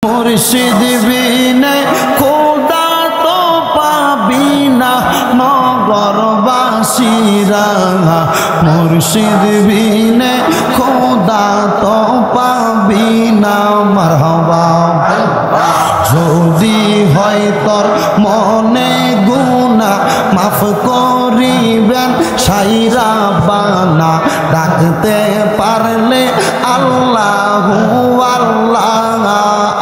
মুর্শিদ বিনে খোদা তো পাবি না নগরবাসীরা। মুর্শিদ বিনে খোদা তো পাবি না। মারহাবা। যদি হয় তোর মনে গুনাহ মাফ করিবেন সাইরা বানা। ডাকতে পারলে আল্লাহু আল্লাহ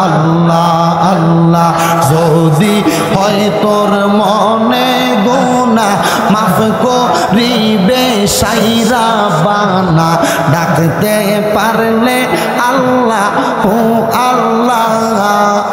আল্লাহ আল্লাহ। যদি হয় তোর মনে গুনাহ মাফ করিবে সাইরা বানা। ডাকতে পারলে আল্লাহু আল্লাহ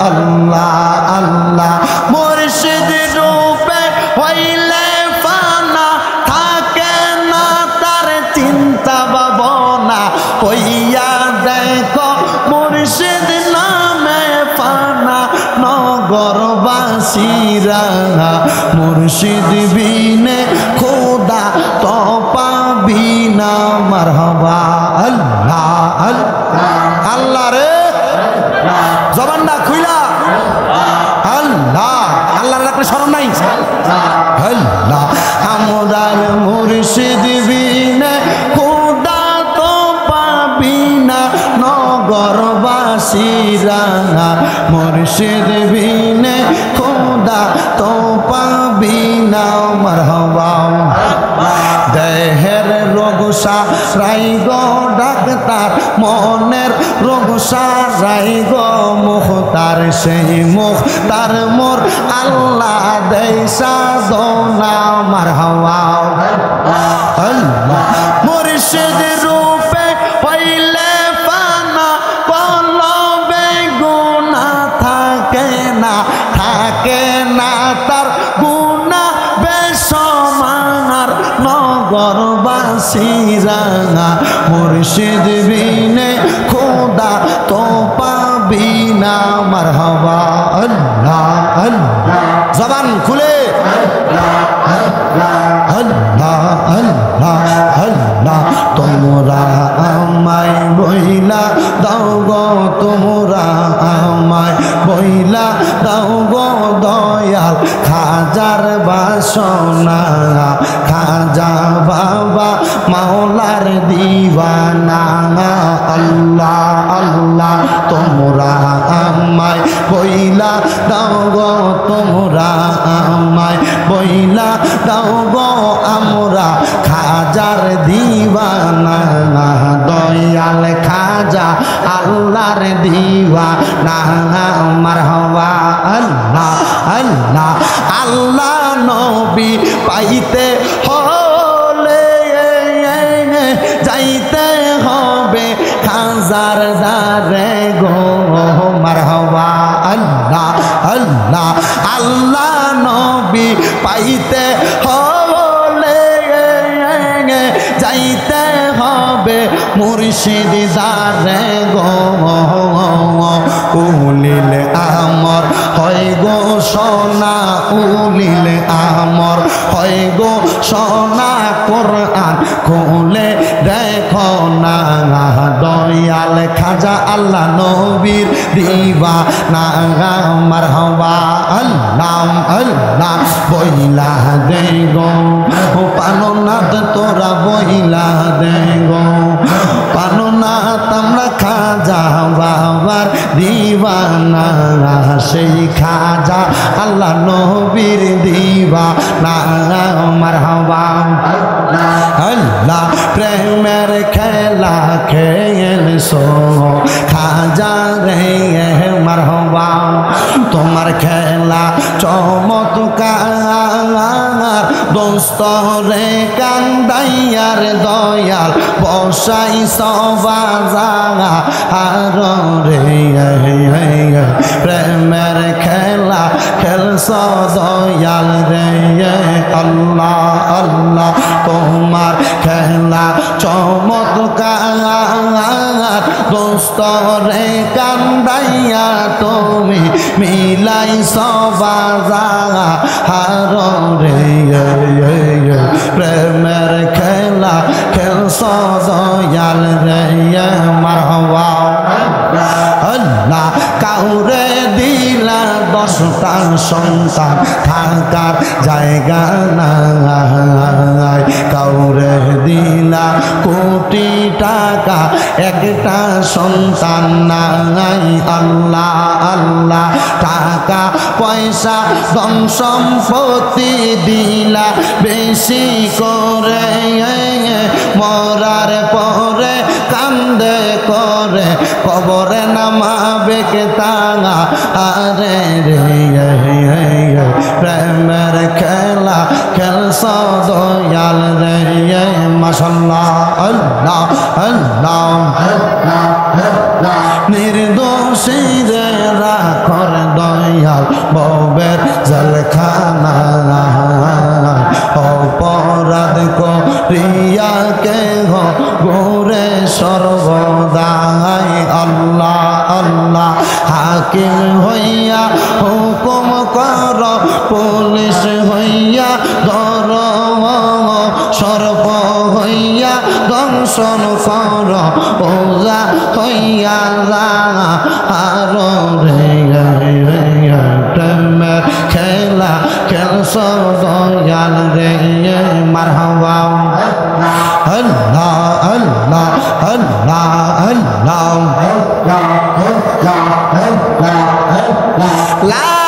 আল্লাহ আল্লাহ। মুর্শিদ রূপে হইলে ফানা থাকে না তার চিন্তা ভাবনা। হইয়া দেখো মুর্শিদ নামে ফানা নগরবাসীরা। মুর্শিদ বিনে খোদা তো পাবি না। মারহাবা। আল্লাহ আল্লাহ আল্লাহ রে জবানটা খুইলা আল্লাহ আল্লাহ রাখলে শরম নাই। আল্লাহ আমরার মুর্শিদ বিনে খোদা তো পাবি না নগরবাসীরা। মুর্শিদ বিনে খোদা তো পাবি না। মারহাবা। দেহের রোগ সারাই গো ডাক্তার মনের রোগ সারাই গো মুখতার। সেই মুখতার মোর আল্লাহ দেয় সাধনা। মারহাবা। আল্লাহ মুর্শিদ রূপে হইলে ফানা কলবে গুনাহ থাকে না। থাকে না তার গুনাহ বেসমার নগরবাসীরা। মুর্শিদ বিনে খোদা তো পাবি না। মারহাবা। আল্লাহ আল্লাহ জবান খুলে আল্লাহ আল্লাহ আল্লাহ। তোমরা আমায় বইলা দাও গো তোমরা আমায় বইলা দাও গো দয়াল খাজার বাসনা। খাজা বাবা মাওলার দিওয়ানা। আল্লাহ আল্লাহ তোমরা আমায় বইলা দাও গো তোমরা আমায় বইলা দাও গো আমরা খাজার দিওয়ানা। দয়াল খাজা আল্লাহর দিওয়ানা। মারহাবা। আল্লাহ আল্লাহ আল্লাহ নবী পাইতে হলে যাইতে হবে খাজার দারে গো। মারহাবা। আল্লাহ আল্লাহ আল্লাহ নবী পাইতে হলে যাইতে হবে মুর্শিদ দারে গো। উলিল আমর হয় গো সোনা উলিল আমর হয় গো সোনা। কোরআন খুলে দেখো না। দয়াল খাজা আল্লাহ নবীর দিওয়ানা। মারহাবা। আল্লাহ আল্লাহ বইলা দে গো পাননাথ তোরা বইলা দে গো পাননাথ আমরা খাজা বাবার দিওয়ানা। সেই খাজা আল্লাহ নবীর দিওয়ানা। মারহাবা। আল্লাহ প্রেমের খেলা খেলছো খাজা রে। মারহাবা। তোমার খেলা চমৎকার দোস্ত রে কান্দাইয়ার দয়াল বসাই সবাজা আর রে। প্রেমের খেলা খেলছ দয়াল রে। আল্লাহ আল্লাহ তোমার খেলা চমৎকার দোস্ত রে কান্দাইয়া তুমি মিলাই সবাজা হার রে। প্রেমের খেলা খেলছ দয়াল রে। মারহাবা। আল্লাহ কাউ কাউরে দিলা 10টা সন্তান থাকার জায়গা নাই, কাউরে দিলা কোটি টাকা একটা সন্তান নাই। আল্লাহ আল্লাহ টাকা পয়সা ধন সম্পত্তি দিলা বেশি করে, মরার পরে কান্দে করে কবরে নামাবে কে তাঙা। আরে রে প্রেমের খেলা খেলছ দয়াল রে। মাশাআল্লাহ আল্লাহ আল্লাহ নির্দোষীরে রাখর দয়াল ববের জলখানা, অপরাধ করিয়া কেহ গোরে সর্বদাই। আল্লাহ আল্লাহ হাকিম হইয়া হুকুম কর, পুলিশ হইয়া ধর, সর্প হইয়া দংশন কর, ওজা হইয়া যা আর রে প্রেমের খেলা খেলছ দয়াল রে। মারহাবা আল্লাহ আল্লাহ আল্লাহ আল্লাহ লা